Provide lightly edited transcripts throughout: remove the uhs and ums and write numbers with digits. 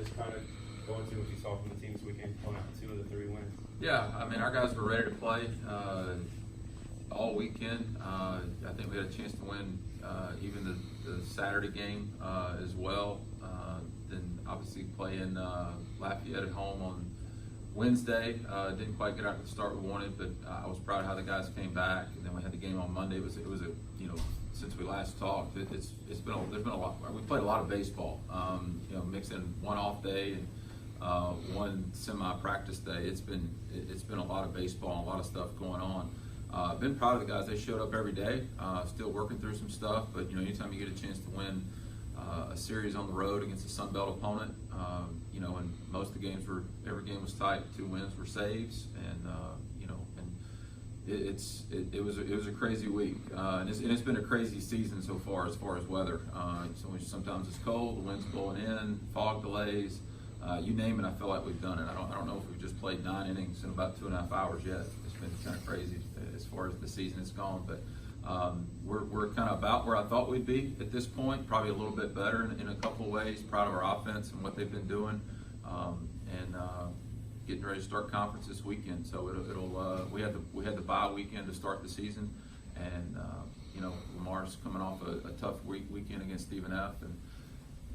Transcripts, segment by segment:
just kind of go into what you saw from the team this weekend, pulling out 2 of the 3 wins. Yeah, I mean, our guys were ready to play all weekend. I think we had a chance to win even the Saturday game as well. Then obviously playing Lafayette at home on Wednesday. Didn't quite get out to the start we wanted, but I was proud of how the guys came back. And then we had the game on Monday. It was a since we last talked, there's been a lot. We played a lot of baseball. Mixed in one off day and one semi-practice day. It's been a lot of baseball and a lot of stuff going on. I've been proud of the guys. They showed up every day, still working through some stuff. But anytime you get a chance to win a series on the road against a Sun Belt opponent, and most of the games every game was tight. 2 wins were saves, and it was a crazy week, and it's been a crazy season so far as weather. Sometimes it's cold, the wind's blowing in, fog delays, you name it. I feel like we've done it. I don't know if we've just played 9 innings in about 2.5 hours yet. It's been kind of crazy as far as the season has gone, but we're kind of about where I thought we'd be at this point. Probably a little bit better in a couple of ways. Proud of our offense and what they've been doing, and getting ready to start conference this weekend. So we had the bye weekend to start the season, and Lamar's coming off a tough weekend against Stephen F. And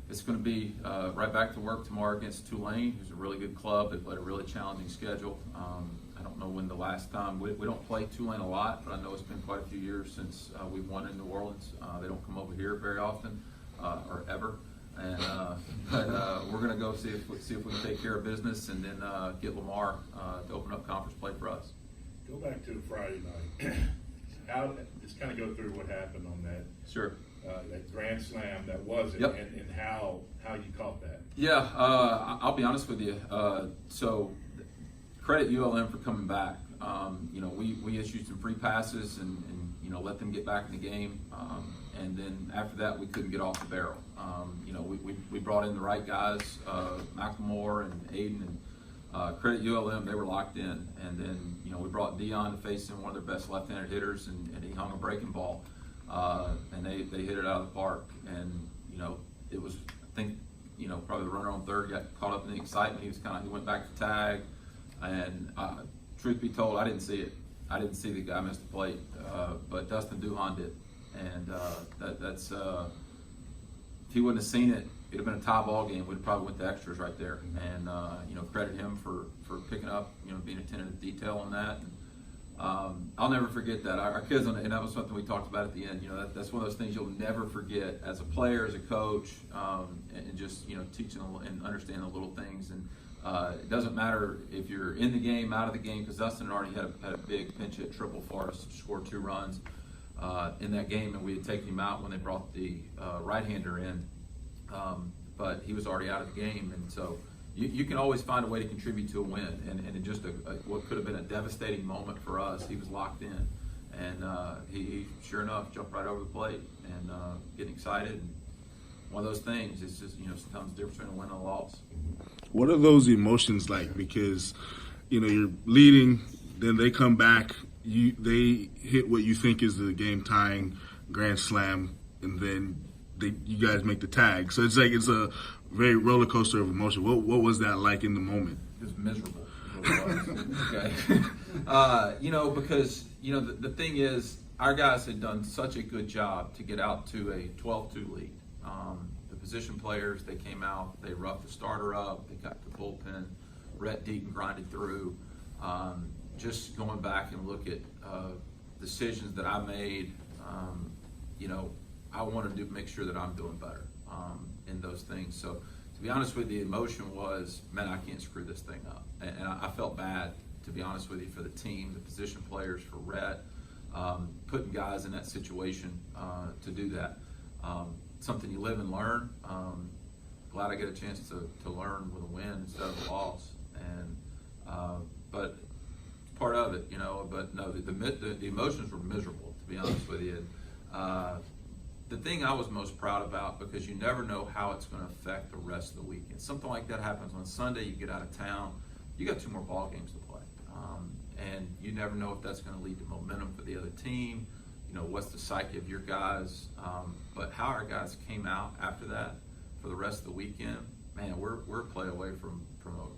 it's going to be right back to work tomorrow against Tulane, who's a really good club. They played a really challenging schedule. I don't know when the last time we don't play Tulane a lot, but I know it's been quite a few years since we've won in New Orleans. They don't come over here very often or ever. And but we're going to go see if we can take care of business and then get Lamar to open up conference play for us. Go back to Friday night. Just kind of go through what happened on that. Sure. That grand slam that was it, yep. and how you caught that. Yeah, I'll be honest with you. So credit ULM for coming back. We issued some free passes and let them get back in the game. And then after that, we couldn't get off the barrel. We brought in the right guys, McLemore and Aiden, and credit ULM, they were locked in. And then, we brought Dion to face in one of their best left-handed hitters, and he hung a breaking ball. And they hit it out of the park. And, it was, I think, probably the runner on third got caught up in the excitement. He went back to tag. And truth be told, I didn't see it. I didn't see the guy miss the plate, but Dustin Duhan did. And that's if he wouldn't have seen it, it'd have been a tie ball game. We'd probably went to extras right there. And credit him for picking up, being attentive to detail on that. And, I'll never forget that. Our kids, and that was something we talked about at the end. That's one of those things you'll never forget as a player, as a coach, and just teaching and understanding the little things. And it doesn't matter if you're in the game, out of the game, because Dustin already had a big pinch hit triple for us, scored 2 runs in that game, and we had taken him out when they brought the right-hander in, but he was already out of the game. And so you can always find a way to contribute to a win, and in just what could have been a devastating moment for us, he was locked in, and he sure enough jumped right over the plate and getting excited. And one of those things, it's just sometimes the difference between a win and a loss. What are those emotions like? Because you're leading, then they come back, they hit what you think is the game tying grand slam, and then you guys make the tag. So it's a very roller coaster of emotion. What was that like in the moment? It was miserable. Okay. Because the thing is, our guys had done such a good job to get out to a 12-2 lead. The position players, they came out, they roughed the starter up, they got the bullpen, Rhett Deaton grinded through. Just going back and look at decisions that I made, I wanted to make sure that I'm doing better in those things. So to be honest with you, the emotion was, man, I can't screw this thing up. And I felt bad, to be honest with you, for the team, the position players, for Rhett, putting guys in that situation to do that. Something you live and learn. Glad I get a chance to learn with a win instead of a loss. And but it's part of it, But no, the emotions were miserable, to be honest with you. The thing I was most proud about, because you never know how it's going to affect the rest of the weekend. Something like that happens on Sunday. You get out of town. You got 2 more ball games to play, and you never know if that's going to lead to momentum for the other team. What's the psyche of your guys? But how our guys came out after that for the rest of the weekend, man, we're a play away from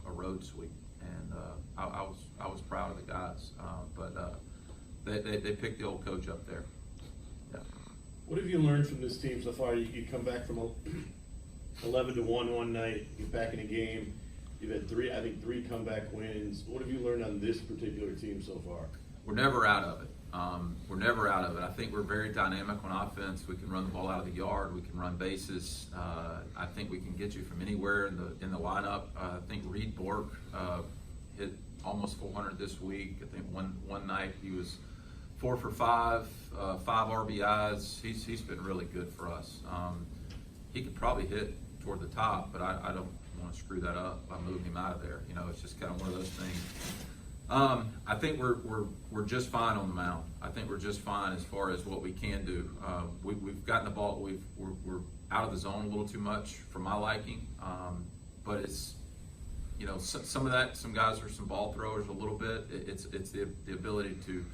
a road sweep, and I was proud of the guys, but they picked the old coach up there. Yeah. What have you learned from this team so far? You come back from 11-1 one night, get back in a game. You've had three comeback wins. What have you learned on this particular team so far? We're never out of it. We're never out of it. I think we're very dynamic on offense. We can run the ball out of the yard. We can run bases. I think we can get you from anywhere in the lineup. I think Reed Bork hit almost 400 this week. I think one night he was 4 for 5, 5 RBIs. He's been really good for us. He could probably hit toward the top, but I don't want to screw that up by moving him out of there. It's just kind of one of those things. I think we're just fine on the mound. I think we're just fine as far as what we can do. We've gotten the ball. We're out of the zone a little too much for my liking. But it's some of that. Some guys are some ball throwers a little bit. It's the ability to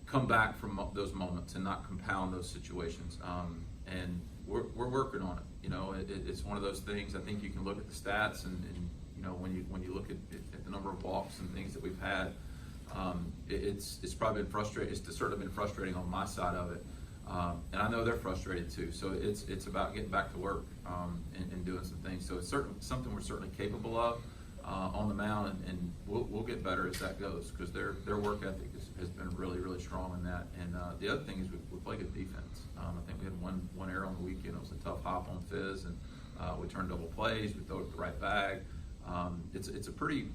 come back from those moments and not compound those situations. And we're working on it. It's one of those things. I think you can look at the stats and when you look at the number of walks and things that we've had, it's probably been frustrating. It's certainly been frustrating on my side of it, and I know they're frustrated too. So it's about getting back to work and doing some things. So it's something we're certainly capable of on the mound, and we'll get better as that goes because their work ethic has been really, really strong in that. And the other thing is we play good defense. I think we had one error on the weekend. It was a tough hop on Fizz, and we turned double plays. We throw it the right bag. It's a pretty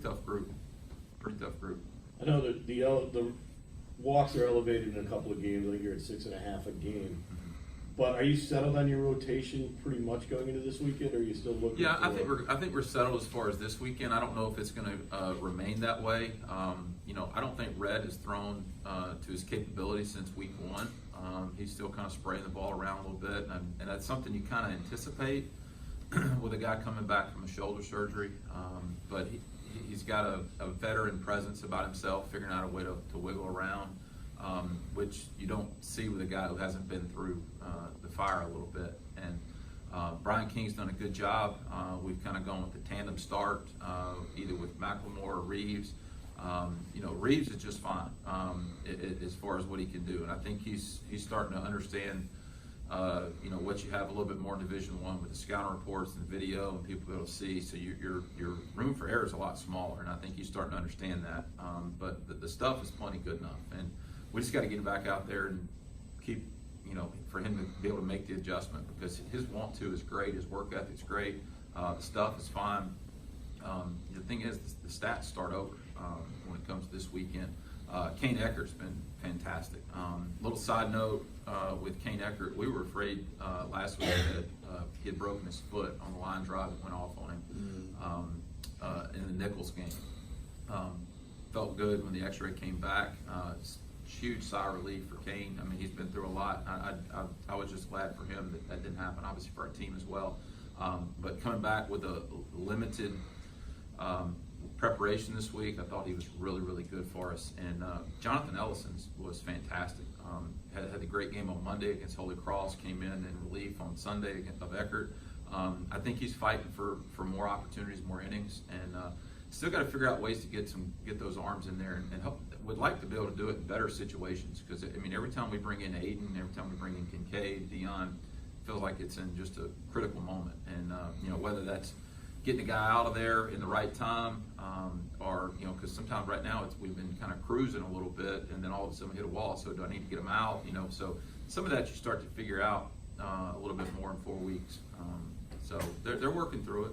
tough group. Pretty tough group. I know that the walks are elevated in a couple of games. I think you're at 6.5 a game. But are you settled on your rotation pretty much going into this weekend, or are you still looking? Yeah, I think we're settled as far as this weekend. I don't know if it's going to remain that way. I don't think Red has thrown to his capability since week 1. He's still kind of spraying the ball around a little bit, and that's something you kind of anticipate with a guy coming back from a shoulder surgery. But he's got a veteran presence about himself, figuring out a way to wiggle around, which you don't see with a guy who hasn't been through the fire a little bit. And Brian King's done a good job. We've kind of gone with the tandem start, either with McLemore or Reeves. Reeves is just fine as far as what he can do, and I think he's starting to understand what you have a little bit more in Division I with the scouting reports and video and people able to see. So your room for error is a lot smaller, and I think he's starting to understand that. But the stuff is plenty good enough, and we just got to get him back out there and keep, for him to be able to make the adjustment, because his want to is great, his work ethic's great, the stuff is fine. The thing is, the stats start over when it comes to this weekend. Kane Eckert's been fantastic. Little side note with Kane Eckert, we were afraid last week that he had broken his foot on the line drive that went off on him in the Nichols game. Felt good when the x-ray came back. Huge sigh of relief for Kane. I mean, he's been through a lot. I was just glad for him that didn't happen, obviously for our team as well. But coming back with a limited preparation this week, I thought he was really, really good for us. And Jonathan Ellison was fantastic. Had a great game on Monday against Holy Cross, came in relief on Sunday against Eckert. I think he's fighting for more opportunities, more innings, and still got to figure out ways to get those arms in there, and help. Would like to be able to do it in better situations, because every time we bring in Aiden, every time we bring in Kincaid, Dion, feels like it's in just a critical moment, and whether that's getting a guy out of there in the right time, or because sometimes right now we've been kind of cruising a little bit, and then all of a sudden we hit a wall. So do I need to get him out? So some of that you start to figure out a little bit more in 4 weeks. So they're working through it.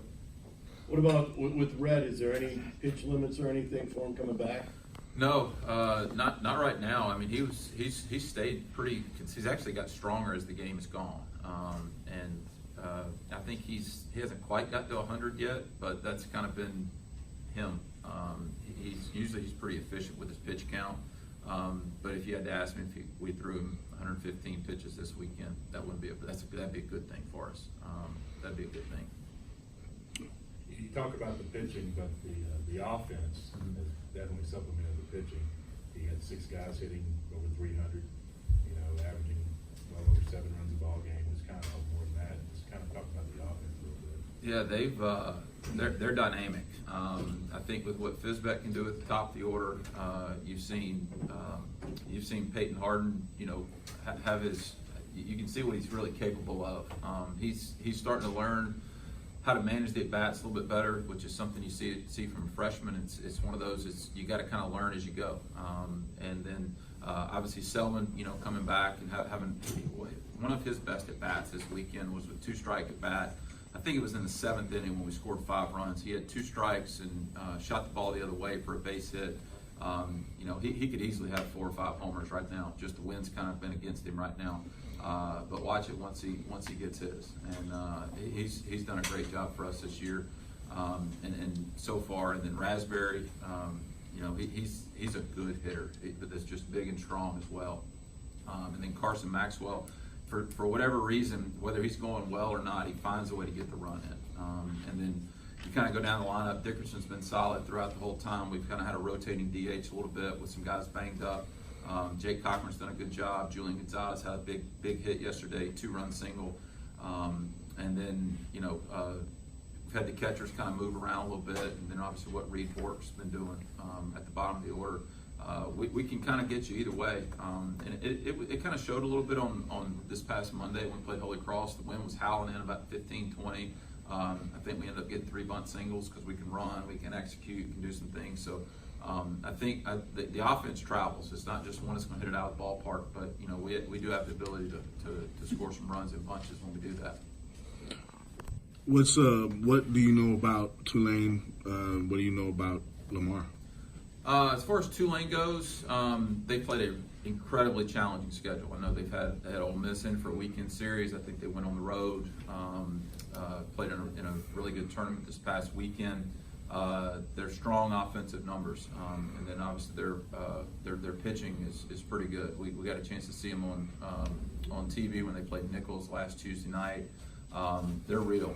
What about with Red? Is there any pitch limits or anything for him coming back? No, not right now. I mean, he's stayed pretty. He's actually got stronger as the game has gone, and I think he hasn't quite got to 100 yet, but that's kind of been him. He's pretty efficient with his pitch count. But if you had to ask me if we threw him 115 pitches this weekend, that'd be a good thing for us. That'd be a good thing. You talk about the pitching, but the offense has definitely supplemented the pitching. He had 6 guys hitting over 300, averaging well over 7 runs a ball game. It was kind of more than that. Just kind of talk about the offense a little bit. Yeah, they're dynamic. I think with what Fisbeck can do at the top of the order, you've seen Peyton Harden, have his. You can see what he's really capable of. He's starting to learn how to manage the at-bats a little bit better, which is something you see from a freshman. It's one of those. You got to kind of learn as you go. And then obviously Selman, coming back and having one of his best at-bats this weekend was with 2-strike at-bat. I think it was in the 7th inning when we scored 5 runs. He had 2 strikes and shot the ball the other way for a base hit. He could easily have 4 or 5 homers right now. Just the wind's kind of been against him right now. But watch it once he gets his, and he's done a great job for us this year, and so far. And then Raspberry, he's a good hitter, but that's just big and strong as well. And then Carson Maxwell, for whatever reason, whether he's going well or not, he finds a way to get the run in. And then you kind of go down the lineup. Dickerson's been solid throughout the whole time. We've kind of had a rotating DH a little bit with some guys banged up. Jake Cochran's done a good job. Julian Gonzalez had a big hit yesterday, 2-run single. And then, we've had the catchers kind of move around a little bit. And then obviously what Reed Bork's been doing at the bottom of the order. We can kind of get you either way. And it kind of showed a little bit on this past Monday when we played Holy Cross. The wind was howling in about 15, 20. I think we ended up getting 3 bunt singles because we can run, we can execute, can do some things. So I think the offense travels. It's not just one that's going to hit it out of the ballpark, but we do have the ability to score some runs in bunches when we do that. What do you know about Tulane? What do you know about Lamar? As far as Tulane goes, they played an incredibly challenging schedule. I know they had Ole Miss in for a weekend series. I think they went on the road, played in a really good tournament this past weekend. They're strong offensive numbers, and then obviously their pitching is pretty good. We got a chance to see them on TV when they played Nichols last Tuesday night. They're real.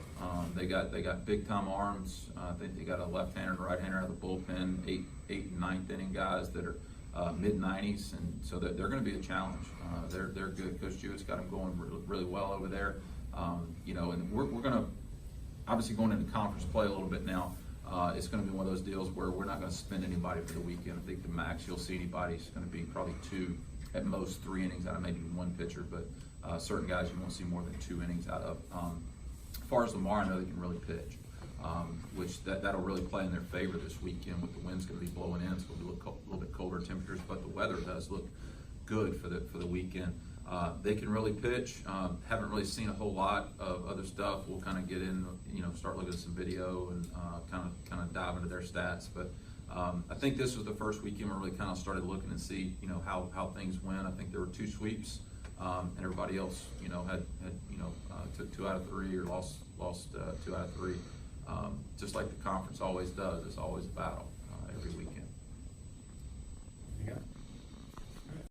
They got big time arms. I think they got a left-hander and right-hander out of the bullpen. 8th and 9th inning guys that are mid-90s, and so they're going to be a challenge. They're good. Coach Jewett's got them going really well over there. And we're going to obviously going into conference play a little bit now. It's going to be one of those deals where we're not going to spend anybody for the weekend. I think the max you'll see anybody is going to be probably 2, at most 3 innings out of maybe 1 pitcher, but certain guys you won't see more than 2 innings out of. As far as Lamar, I know they can really pitch, which that'll really play in their favor this weekend with the winds going to be blowing in, so it'll be a little bit colder temperatures, but the weather does look good for the weekend. They can really pitch. Haven't really seen a whole lot of other stuff. We'll kind of get in, start looking at some video and kind of dive into their stats. But I think this was the first weekend where we really kind of started looking and see, how things went. I think there were 2 sweeps, and everybody else, had took 2 out of 3 or lost 2 out of 3. Just like the conference always does. It's always a battle every weekend.